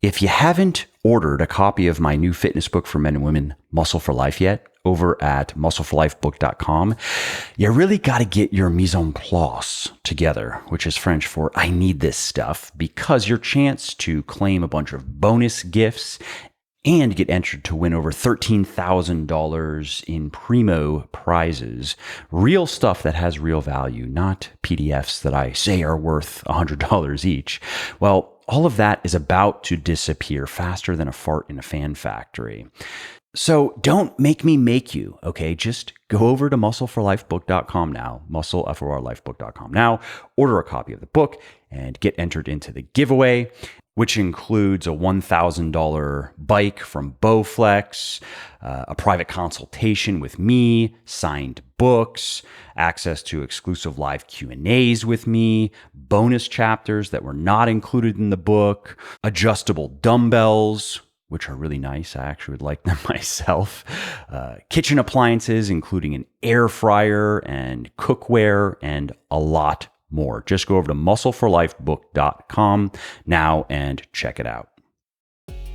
If you haven't ordered a copy of my new fitness book for men and women, Muscle for Life, yet, over at muscleforlifebook.com, you really got to get your mise en place together, which is French for I need this stuff, because your chance to claim a bunch of bonus gifts and get entered to win over $13,000 in primo prizes. Real stuff that has real value, not PDFs that I say are worth $100 each. Well, all of that is about to disappear faster than a fart in a fan factory. So don't make me make you, okay? Just go over to muscleforlifebook.com now, muscleforlifebook.com now, order a copy of the book, and get entered into the giveaway, which includes a $1,000 bike from Bowflex, a private consultation with me, signed books, access to exclusive live Q&As with me, bonus chapters that were not included in the book, adjustable dumbbells, which are really nice. I actually would like them myself. Kitchen appliances, including an air fryer and cookware, and a lot more. Just go over to muscleforlifebook.com now and check it out.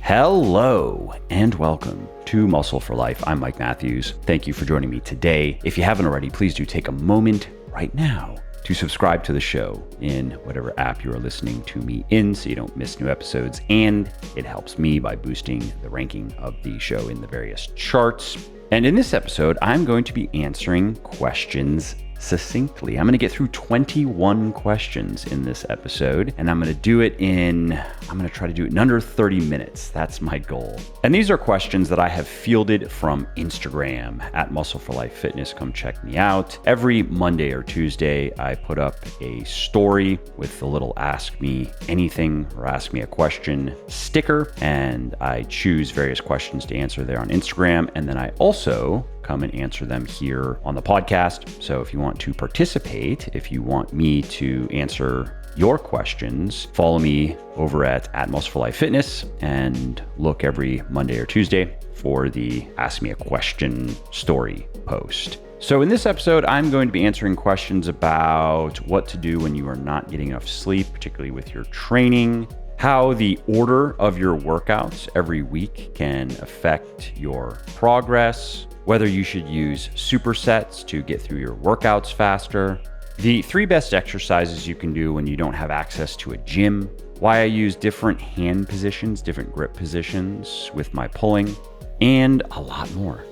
Hello and welcome to Muscle for Life. I'm Mike Matthews. Thank you for joining me today. If you haven't already, please do take a moment right now to subscribe to the show in whatever app you are listening to me in so you don't miss new episodes. And it helps me by boosting the ranking of the show in the various charts. And in this episode, I'm going to be answering questions succinctly. I'm going to get through 21 questions in this episode, and I'm going to try to do it in under 30 minutes. That's my goal. And these are questions that I have fielded from Instagram at Muscle for Life Fitness. Come check me out. Every Monday or Tuesday, I put up a story with the little Ask Me Anything or Ask Me a Question sticker, and I choose various questions to answer there on Instagram. And then I also come and answer them here on the podcast. So if you want to participate, if you want me to answer your questions, follow me over at Muscle for Life Fitness and look every Monday or Tuesday for the Ask Me a Question story post. So in this episode, I'm going to be answering questions about what to do when you are not getting enough sleep, particularly with your training, how the order of your workouts every week can affect your progress, whether you should use supersets to get through your workouts faster, the 3 best exercises you can do when you don't have access to a gym, why I use different hand positions, different grip positions with my pulling, and a lot more.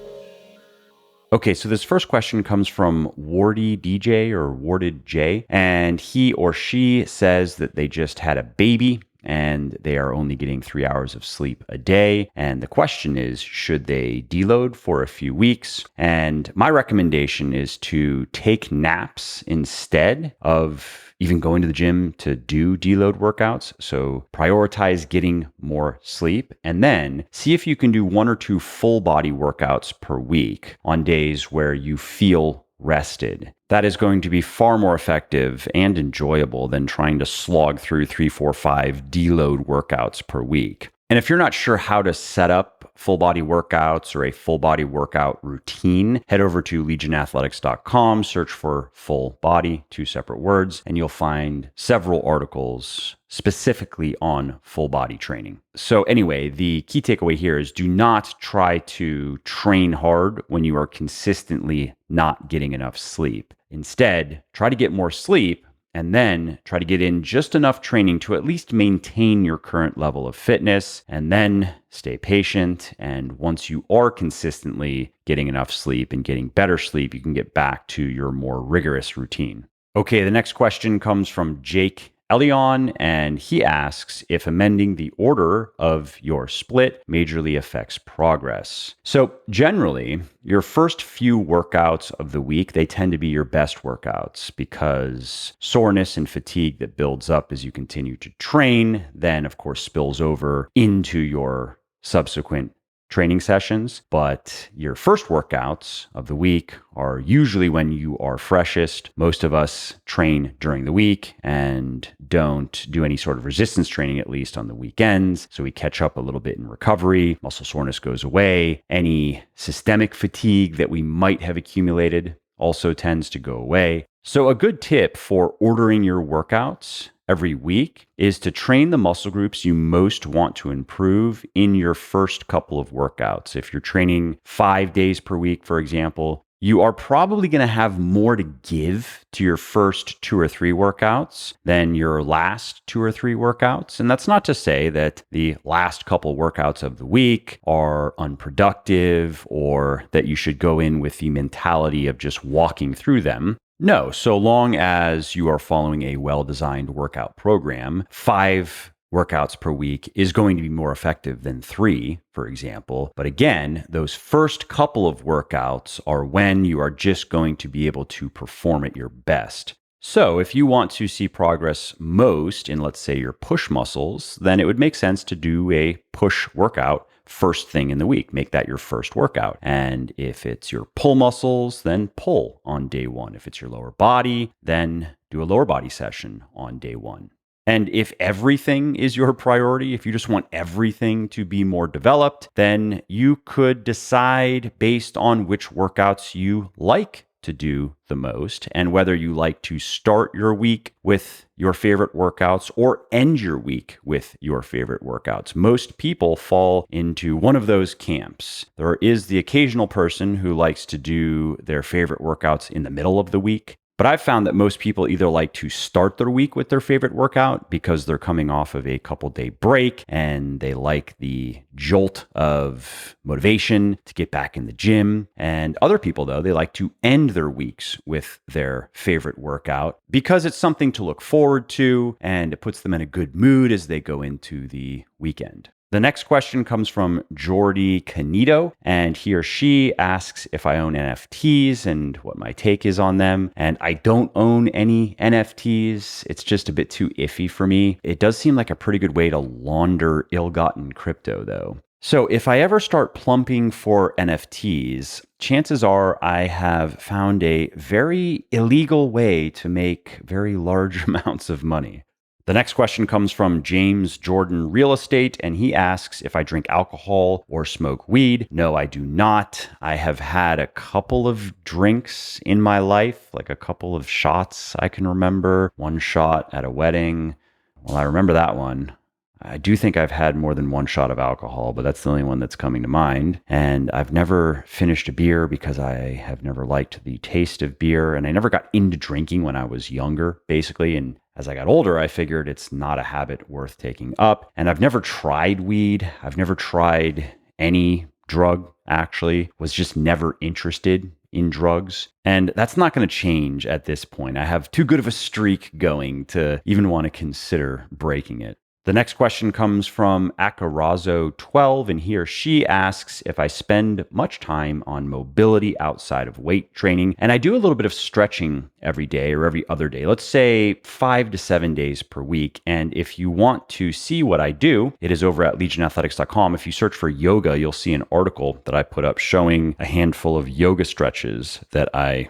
Okay, so this first question comes from Wardy DJ or Warded J, and he or she says that they just had a baby and they are only getting 3 hours of sleep a day. And the question is, should they deload for a few weeks? And my recommendation is to take naps instead of even going to the gym to do deload workouts. So prioritize getting more sleep, and then see if you can do 1 or 2 full body workouts per week on days where you feel rested. That is going to be far more effective and enjoyable than trying to slog through 3, 4, 5 deload workouts per week. And if you're not sure how to set up full body workouts or a full body workout routine, head over to legionathletics.com, search for full body, 2 separate words, and you'll find several articles specifically on full body training. So anyway, the key takeaway here is do not try to train hard when you are consistently not getting enough sleep. Instead, try to get more sleep and then try to get in just enough training to at least maintain your current level of fitness, and then stay patient. And once you are consistently getting enough sleep and getting better sleep, you can get back to your more rigorous routine. Okay, the next question comes from Jake Elion, and he asks if amending the order of your split majorly affects progress. So generally, your first few workouts of the week, they tend to be your best workouts because soreness and fatigue that builds up as you continue to train, then of course spills over into your subsequent training sessions. But your first workouts of the week are usually when you are freshest. Most of us train during the week and don't do any sort of resistance training, at least on the weekends. So we catch up a little bit in recovery. Muscle soreness goes away. Any systemic fatigue that we might have accumulated also tends to go away. So a good tip for ordering your workouts every week is to train the muscle groups you most want to improve in your first couple of workouts. If you're training 5 days per week, for example, you are probably going to have more to give to your first 2 or 3 workouts than your last 2 or 3 workouts. And that's not to say that the last couple workouts of the week are unproductive or that you should go in with the mentality of just walking through them. No, so long as you are following a well-designed workout program, 5 workouts per week is going to be more effective than 3, for example. But again, those first couple of workouts are when you are just going to be able to perform at your best. So if you want to see progress most in, let's say, your push muscles, then it would make sense to do a push workout first thing in the week. Make that your first workout. And if it's your pull muscles, then pull on day 1. If it's your lower body, then do a lower body session on day 1. And if everything is your priority, if you just want everything to be more developed, then you could decide based on which workouts you like to do the most and whether you like to start your week with your favorite workouts or end your week with your favorite workouts. Most people fall into one of those camps. There is the occasional person who likes to do their favorite workouts in the middle of the week. But I've found that most people either like to start their week with their favorite workout because they're coming off of a couple-day break and they like the jolt of motivation to get back in the gym. And other people, though, they like to end their weeks with their favorite workout because it's something to look forward to and it puts them in a good mood as they go into the weekend. The next question comes from Jordy Canito, and he or she asks if I own NFTs and what my take is on them. And I don't own any NFTs. It's just a bit too iffy for me. It does seem like a pretty good way to launder ill-gotten crypto, though. So if I ever start plumping for NFTs, chances are I have found a very illegal way to make very large amounts of money. The next question comes from James Jordan Real Estate, and he asks if I drink alcohol or smoke weed. No, I do not. I have had a couple of drinks in my life, like a couple of shots I can remember. One shot at a wedding. Well, I remember that one. I do think I've had more than one shot of alcohol, but that's the only one that's coming to mind. And I've never finished a beer because I have never liked the taste of beer. And I never got into drinking when I was younger, basically. And as I got older, I figured it's not a habit worth taking up. And I've never tried weed. I've never tried any drug, actually. Was just never interested in drugs. And that's not going to change at this point. I have too good of a streak going to even want to consider breaking it. The next question comes from Akarazo12, and he or she asks if I spend much time on mobility outside of weight training. And I do a little bit of stretching every day or every other day, let's say 5 to 7 days per week. And if you want to see what I do, it is over at legionathletics.com. If you search for yoga, you'll see an article that I put up showing a handful of yoga stretches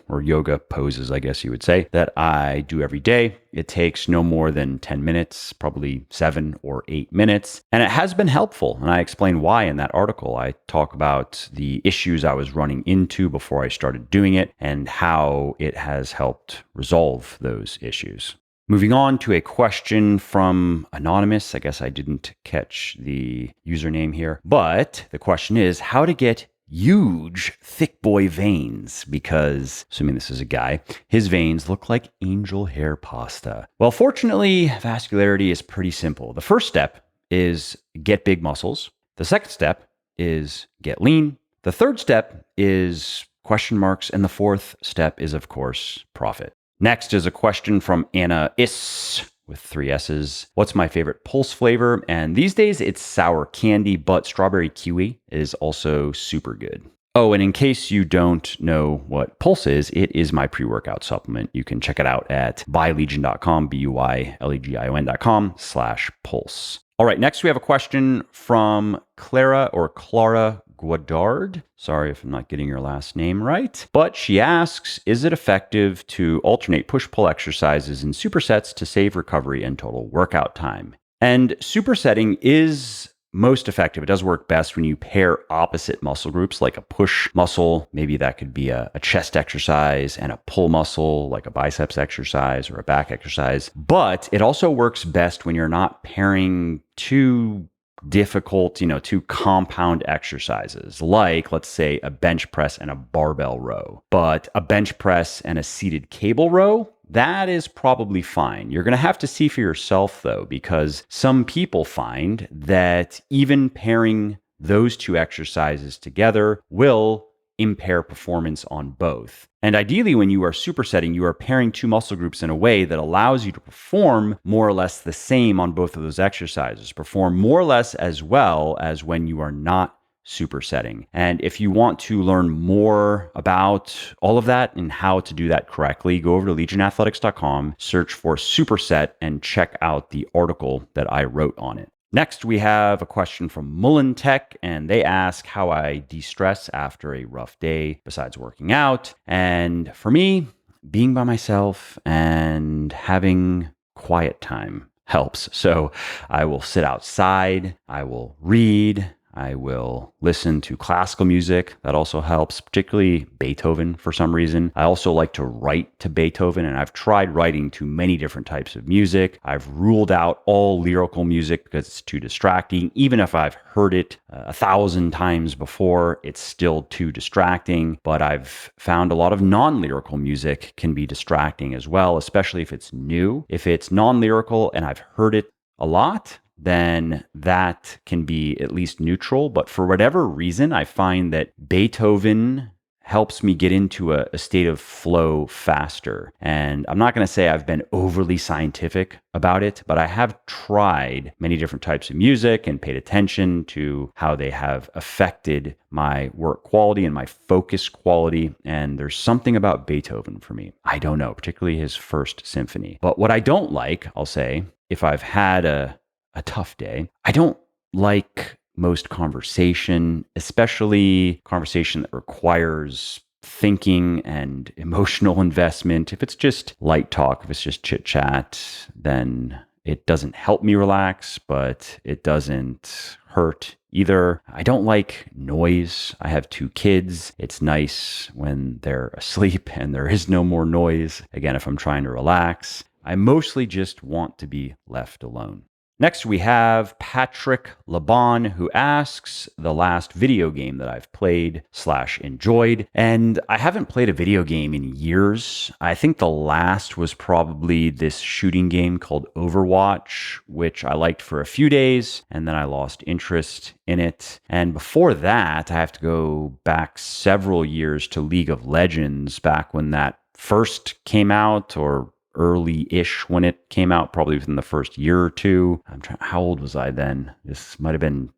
or yoga poses, I guess you would say, that I do every day. It takes no more than 10 minutes, probably 7 or 8 minutes. And it has been helpful. And I explain why in that article. I talk about the issues I was running into before I started doing it and how it has helped resolve those issues. Moving on to a question from Anonymous. I guess I didn't catch the username here. But the question is how to get huge thick boy veins, because assuming this is a guy, his veins look like angel hair pasta. Well, fortunately, vascularity is pretty simple. The first step is get big muscles. The second step is get lean. The third step is question marks. And the fourth step is, of course, profit. Next is a question from Anna Is with 3 S's. What's my favorite Pulse flavor? And these days it's sour candy, but strawberry kiwi is also super good. Oh, and in case you don't know what Pulse is, it is my pre-workout supplement. You can check it out at buylegion.com, buylegion.com/pulse. All right, next we have a question from Clara Guadard. Sorry if I'm not getting your last name right. But she asks, is it effective to alternate push-pull exercises in supersets to save recovery and total workout time? And supersetting is most effective. It does work best when you pair opposite muscle groups, like a push muscle. Maybe that could be a chest exercise, and a pull muscle, like a biceps exercise or a back exercise. But it also works best when you're not pairing two difficult, two compound exercises, like let's say a bench press and a barbell row. But a bench press and a seated cable row, that is probably fine. You're going to have to see for yourself though, because some people find that even pairing those two exercises together will impair performance on both. And ideally, when you are supersetting, you are pairing two muscle groups in a way that allows you to perform more or less the same on both of those exercises, perform more or less as well as when you are not supersetting. And if you want to learn more about all of that and how to do that correctly, go over to legionathletics.com, search for superset, and check out the article that I wrote on it. Next, we have a question from Mullen Tech, and they ask how I de-stress after a rough day besides working out. And for me, being by myself and having quiet time helps. So I will sit outside, I will read, I will listen to classical music. That also helps, particularly Beethoven for some reason. I also like to write to Beethoven, and I've tried writing to many different types of music. I've ruled out all lyrical music because it's too distracting. Even if I've heard it 1,000 times before, it's still too distracting. But I've found a lot of non-lyrical music can be distracting as well, especially if it's new. If it's non-lyrical and I've heard it a lot, then that can be at least neutral. But for whatever reason, I find that Beethoven helps me get into a state of flow faster. And I'm not going to say I've been overly scientific about it, but I have tried many different types of music and paid attention to how they have affected my work quality and my focus quality. And there's something about Beethoven for me. I don't know, particularly his first symphony. But what I don't like, I'll say, if I've had a tough day, I don't like most conversation, especially conversation that requires thinking and emotional investment. If it's just light talk, if it's just chit chat, then it doesn't help me relax, but it doesn't hurt either. I don't like noise. I have 2 kids. It's nice when they're asleep and there is no more noise. Again, if I'm trying to relax, I mostly just want to be left alone. Next, we have Patrick Laban, who asks the last video game that I've played/enjoyed. And I haven't played a video game in years. I think the last was probably this shooting game called Overwatch, which I liked for a few days, and then I lost interest in it. And before that, I have to go back several years to League of Legends, back when that first came out, or early-ish when it came out, probably within the first year or two. How old was I then? This might have been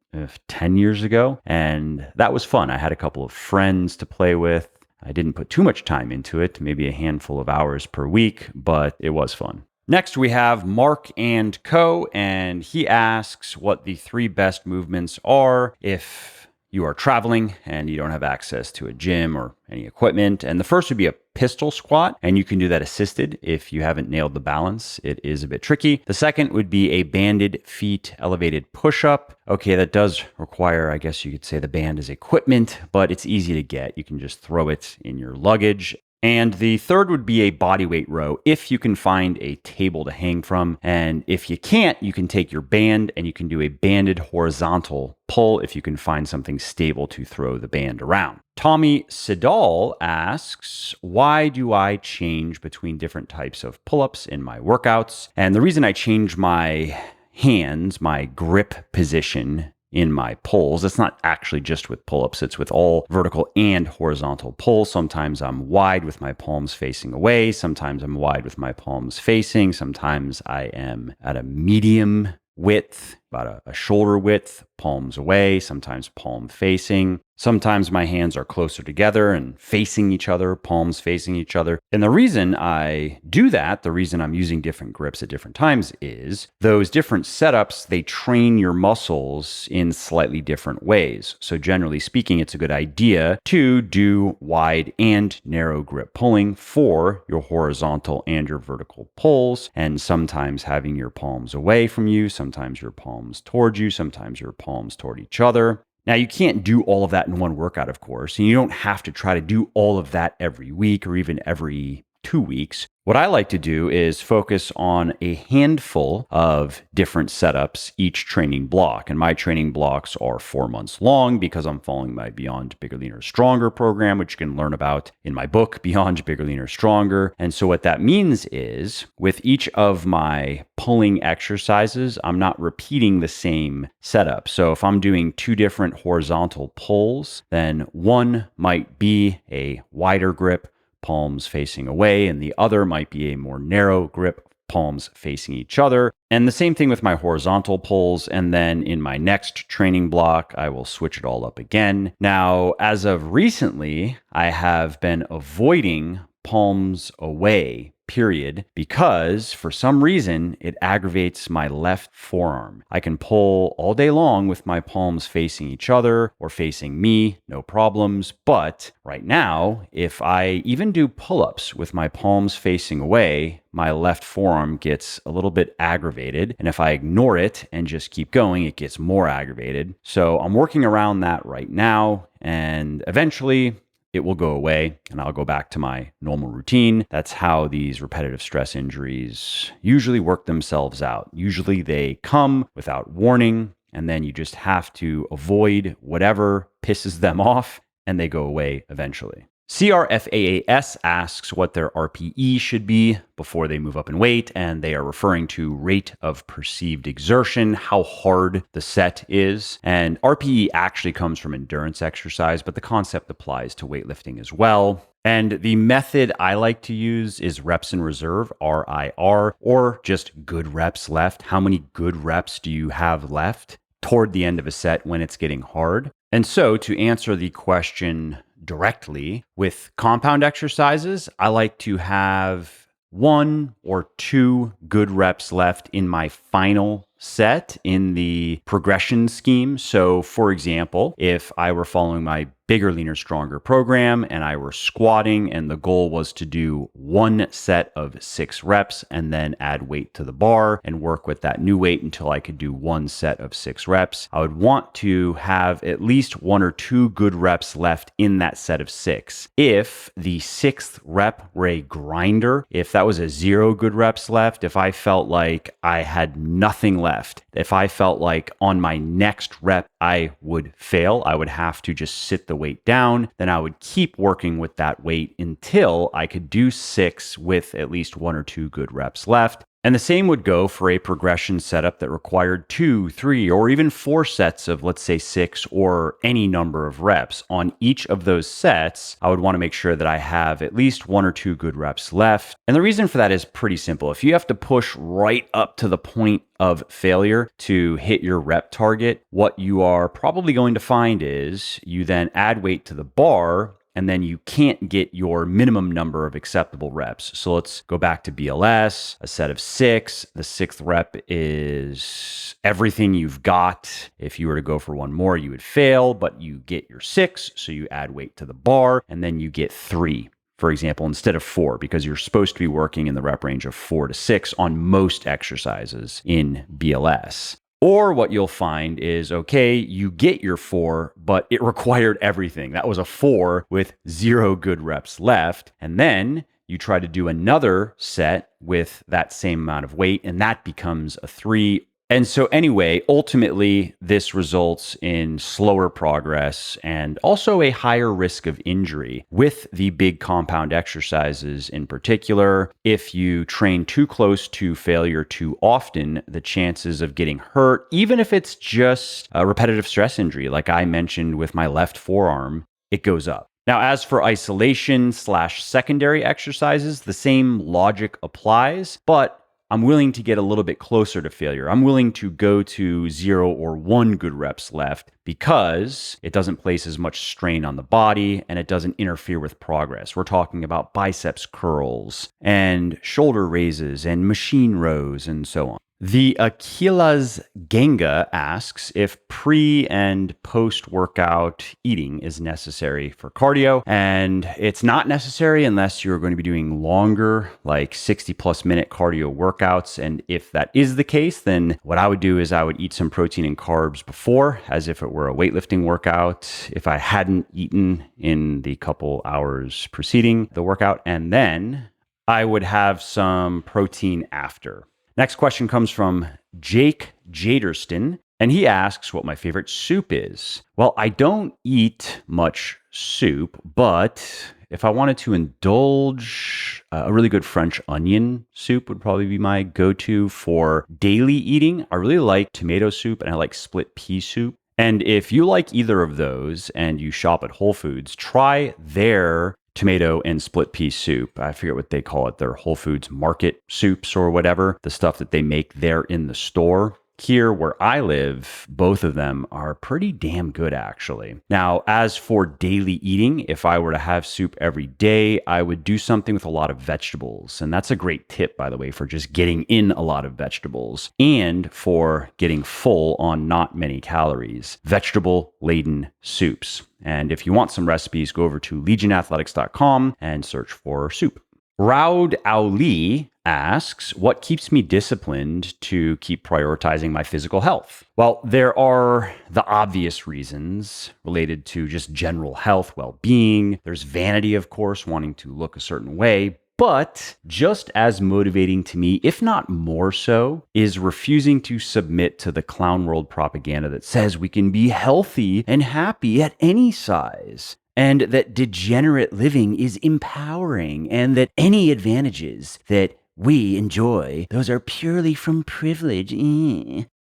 10 years ago. And that was fun. I had a couple of friends to play with. I didn't put too much time into it, maybe a handful of hours per week, but it was fun. Next, we have Mark and Co., and he asks what the 3 best movements are if you are traveling and you don't have access to a gym or any equipment. And the first would be a pistol squat, and you can do that assisted if you haven't nailed the balance. It is a bit tricky. The second would be a banded feet elevated push-up. Okay, that does require, I guess you could say, the band is equipment, but it's easy to get. You can just throw it in your luggage. And the third would be a bodyweight row if you can find a table to hang from. And if you can't, you can take your band and you can do a banded horizontal pull if you can find something stable to throw the band around. Tommy Sidal asks, why do I change between different types of pull-ups in my workouts? And the reason I change my hands, my grip position in my pulls, it's not actually just with pull-ups, it's with all vertical and horizontal pulls. Sometimes I'm wide with my palms facing away. Sometimes I'm wide with my palms facing. Sometimes I am at a medium width, about a shoulder width, palms away, sometimes palm facing. Sometimes my hands are closer together and facing each other, palms facing each other. And the reason I do that, the reason I'm using different grips at different times, is those different setups, they train your muscles in slightly different ways. So generally speaking, it's a good idea to do wide and narrow grip pulling for your horizontal and your vertical pulls, and sometimes having your palms away from you, sometimes your palms palms towards you, sometimes your palms toward each other. Now, you can't do all of that in one workout, of course, and you don't have to try to do all of that every week or even every 2 weeks. What I like to do is focus on a handful of different setups each training block. And my training blocks are 4 months long because I'm following my Beyond Bigger, Leaner, Stronger program, which you can learn about in my book, Beyond Bigger, Leaner, Stronger. And so what that means is with each of my pulling exercises, I'm not repeating the same setup. So if I'm doing 2 different horizontal pulls, then one might be a wider grip, palms facing away, and the other might be a more narrow grip, palms facing each other. And the same thing with my horizontal pulls. And then in my next training block, I will switch it all up again. Now, as of recently, I have been avoiding palms away, period, because for some reason it aggravates my left forearm. I can pull all day long with my palms facing each other or facing me, no problems. But right now, if I even do pull-ups with my palms facing away, my left forearm gets a little bit aggravated. And if I ignore it and just keep going, it gets more aggravated. So I'm working around that right now, and eventually it will go away and I'll go back to my normal routine. That's how these repetitive stress injuries usually work themselves out. Usually they come without warning, and then you just have to avoid whatever pisses them off and they go away eventually. CRFAAS asks what their RPE should be before they move up in weight, and they are referring to rate of perceived exertion, how hard the set is. And RPE actually comes from endurance exercise, but the concept applies to weightlifting as well. And the method I like to use is reps in reserve, RIR, or just good reps left. How many good reps do you have left toward the end of a set when it's getting hard? And so to answer the question directly, with compound exercises, I like to have 1 or 2 good reps left in my final set in the progression scheme. So for example, if I were following my Bigger, Leaner, Stronger program and I were squatting and the goal was to do 1 set of 6 reps and then add weight to the bar and work with that new weight until I could do 1 set of 6 reps, I would want to have at least 1 or 2 good reps left in that set of 6. If the 6th rep were a grinder, if that was a 0 good reps left, if I felt like I had nothing left, if I felt like on my next rep I would fail, I would have to just sit the weight down, then I would keep working with that weight until I could do 6 with at least 1 or 2 good reps left. And the same would go for a progression setup that required 2, 3, or even 4 sets of, let's say, 6 or any number of reps. On each of those sets, I would want to make sure that I have at least 1 or 2 good reps left. And the reason for that is pretty simple. If you have to push right up to the point of failure to hit your rep target, what you are probably going to find is you then add weight to the bar, and then you can't get your minimum number of acceptable reps. So let's go back to BLS, a set of 6. The 6th rep is everything you've got. If you were to go for 1 more, you would fail, but you get your 6. So you add weight to the bar, and then you get 3, for example, instead of 4, because you're supposed to be working in the rep range of 4 to 6 on most exercises in BLS. Or what you'll find is, okay, you get your 4, but it required everything. That was a 4 with 0 good reps left. And then you try to do another set with that same amount of weight, and that becomes a 3. And so anyway, ultimately, this results in slower progress and also a higher risk of injury with the big compound exercises in particular. If you train too close to failure too often, the chances of getting hurt, even if it's just a repetitive stress injury, like I mentioned with my left forearm, it goes up. Now, as for isolation/secondary exercises, the same logic applies, but I'm willing to get a little bit closer to failure. I'm willing to go to 0 or 1 good reps left because it doesn't place as much strain on the body and it doesn't interfere with progress. We're talking about biceps curls and shoulder raises and machine rows and so on. The Aquila's Genga asks if pre and post workout eating is necessary for cardio. And it's not necessary unless you're going to be doing longer, like 60 plus minute cardio workouts. And if that is the case, then what I would do is I would eat some protein and carbs before, as if it were a weightlifting workout, if I hadn't eaten in the couple hours preceding the workout. And then I would have some protein after. Next question comes from Jake Jaderston, and he asks what my favorite soup is. Well, I don't eat much soup, but if I wanted to indulge, a really good French onion soup would probably be my go-to for daily eating. I really like tomato soup and I like split pea soup. And if you like either of those and you shop at Whole Foods, try their tomato and split pea soup. I forget what they call it. Their Whole Foods market soups or whatever, the stuff that they make there in the store. Here where I live, both of them are pretty damn good, actually. Now, as for daily eating, if I were to have soup every day, I would do something with a lot of vegetables. And that's a great tip, by the way, for just getting in a lot of vegetables and for getting full on not many calories. Vegetable-laden soups. And if you want some recipes, go over to legionathletics.com and search for soup. Raud Ali asks, what keeps me disciplined to keep prioritizing my physical health? Well, there are the obvious reasons related to just general health, well-being. There's vanity, of course, wanting to look a certain way. But just as motivating to me, if not more so, is refusing to submit to the clown world propaganda that says we can be healthy and happy at any size, and that degenerate living is empowering, and that any advantages that we enjoy, those are purely from privilege.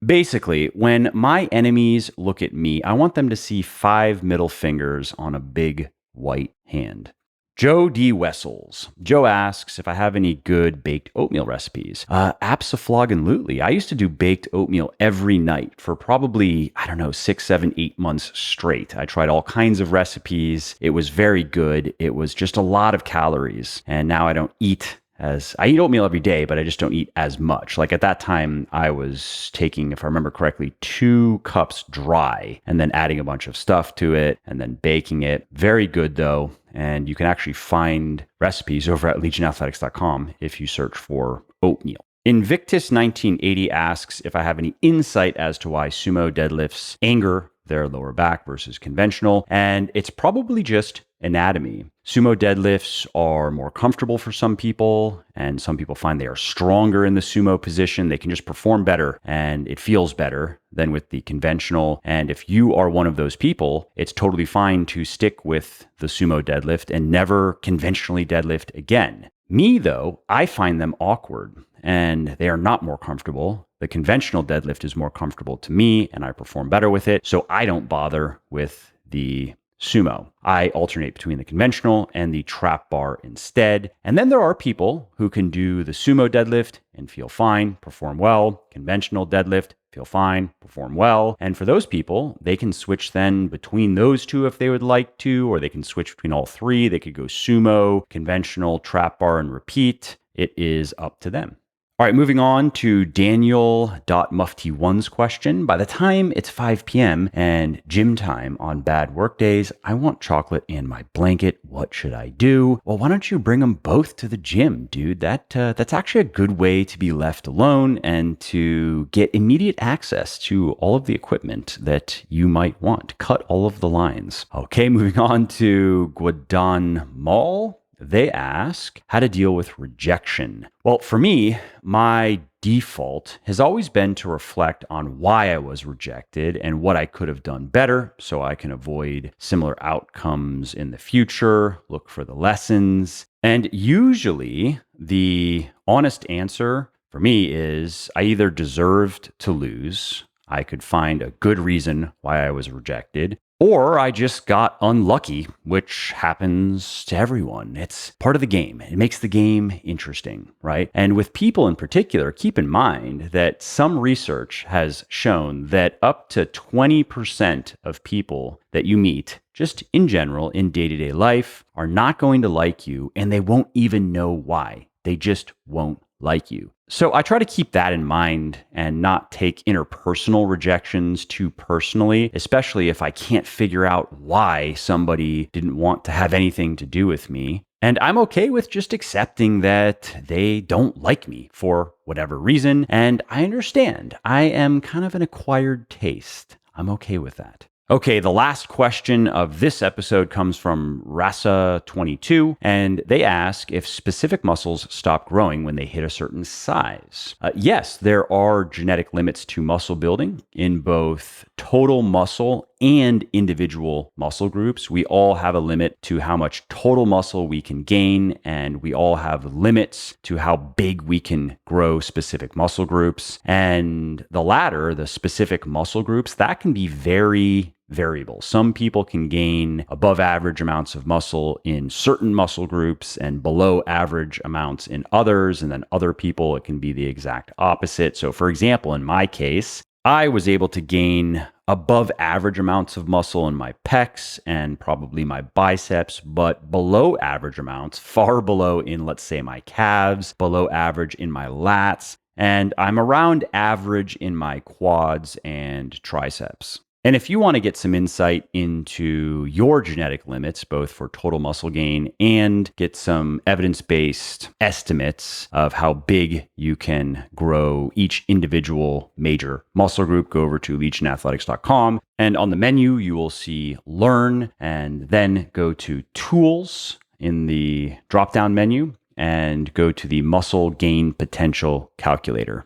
Basically, when my enemies look at me, I want them to see 5 middle fingers on a big white hand. Joe D. Wessels. Joe asks if I have any good baked oatmeal recipes. Abso-flogging-lutely. I used to do baked oatmeal every night for probably, 6, 7, 8 months straight. I tried all kinds of recipes. It was very good. It was just a lot of calories. And now I eat oatmeal every day, but I just don't eat as much. Like at that time, I was taking, if I remember correctly, 2 cups dry and then adding a bunch of stuff to it and then baking it. Very good though. And you can actually find recipes over at legionathletics.com if you search for oatmeal. Invictus1980 asks if I have any insight as to why sumo deadlifts anger their lower back versus conventional. And it's probably just anatomy. Sumo deadlifts are more comfortable for some people, and some people find they are stronger in the sumo position. They can just perform better, and it feels better than with the conventional. And if you are one of those people, it's totally fine to stick with the sumo deadlift and never conventionally deadlift again. Me, though, I find them awkward, and they are not more comfortable. The conventional deadlift is more comfortable to me, and I perform better with it, so I don't bother with the sumo. I alternate between the conventional and the trap bar instead. And then there are people who can do the sumo deadlift and feel fine, perform well, conventional deadlift, feel fine, perform well. And for those people, they can switch then between those two if they would like to, or they can switch between all three. They could go sumo, conventional, trap bar, and repeat. It is up to them. All right, moving on to Daniel.mufti1's question. By the time it's 5 p.m. and gym time on bad work days, I want chocolate and my blanket. What should I do? Well, why don't you bring them both to the gym, dude? That's actually a good way to be left alone and to get immediate access to all of the equipment that you might want. Cut all of the lines. Okay, moving on to Guadan Mall. They ask how to deal with rejection. Well, for me, my default has always been to reflect on why I was rejected and what I could have done better so I can avoid similar outcomes in the future, look for the lessons. And usually the honest answer for me is I either deserved to lose, I could find a good reason why I was rejected, or I just got unlucky, which happens to everyone. It's part of the game. It makes the game interesting, right? And with people in particular, keep in mind that some research has shown that up to 20% of people that you meet, just in general, in day-to-day life, are not going to like you, and they won't even know why. They just won't like you. So I try to keep that in mind and not take interpersonal rejections too personally, especially if I can't figure out why somebody didn't want to have anything to do with me. And I'm okay with just accepting that they don't like me for whatever reason. And I understand I am kind of an acquired taste. I'm okay with that. Okay, the last question of this episode comes from Rasa22, and they ask if specific muscles stop growing when they hit a certain size. Yes, there are genetic limits to muscle building in both total muscle and individual muscle groups. We all have a limit to how much total muscle we can gain, and we all have limits to how big we can grow specific muscle groups. And the latter, the specific muscle groups, that can be very variable. Some people can gain above average amounts of muscle in certain muscle groups and below average amounts in others. And then other people, it can be the exact opposite. So for example, in my case, I was able to gain above average amounts of muscle in my pecs and probably my biceps, but below average amounts, far below in, let's say, my calves, below average in my lats, and I'm around average in my quads and triceps. And if you want to get some insight into your genetic limits, both for total muscle gain and get some evidence-based estimates of how big you can grow each individual major muscle group, go over to legionathletics.com. And on the menu, you will see Learn, and then go to Tools in the drop-down menu and go to the Muscle Gain Potential Calculator.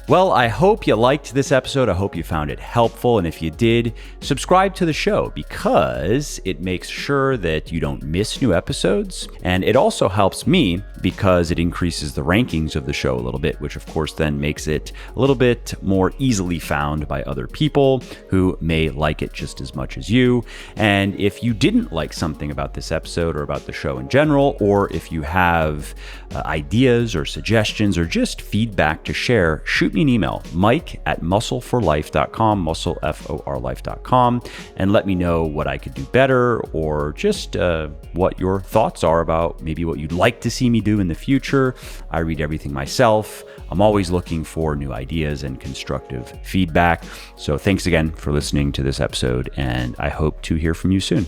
Well, I hope you liked this episode. I hope you found it helpful. And if you did, subscribe to the show because it makes sure that you don't miss new episodes. And it also helps me because it increases the rankings of the show a little bit, which of course then makes it a little bit more easily found by other people who may like it just as much as you. And if you didn't like something about this episode or about the show in general, or if you have ideas or suggestions or just feedback to share, shoot me an email, mike@muscleforlife.com, muscleforlife.com, and let me know what I could do better or just what your thoughts are about maybe what you'd like to see me do in the future. I read everything myself. I'm always looking for new ideas and constructive feedback. So thanks again for listening to this episode, and I hope to hear from you soon.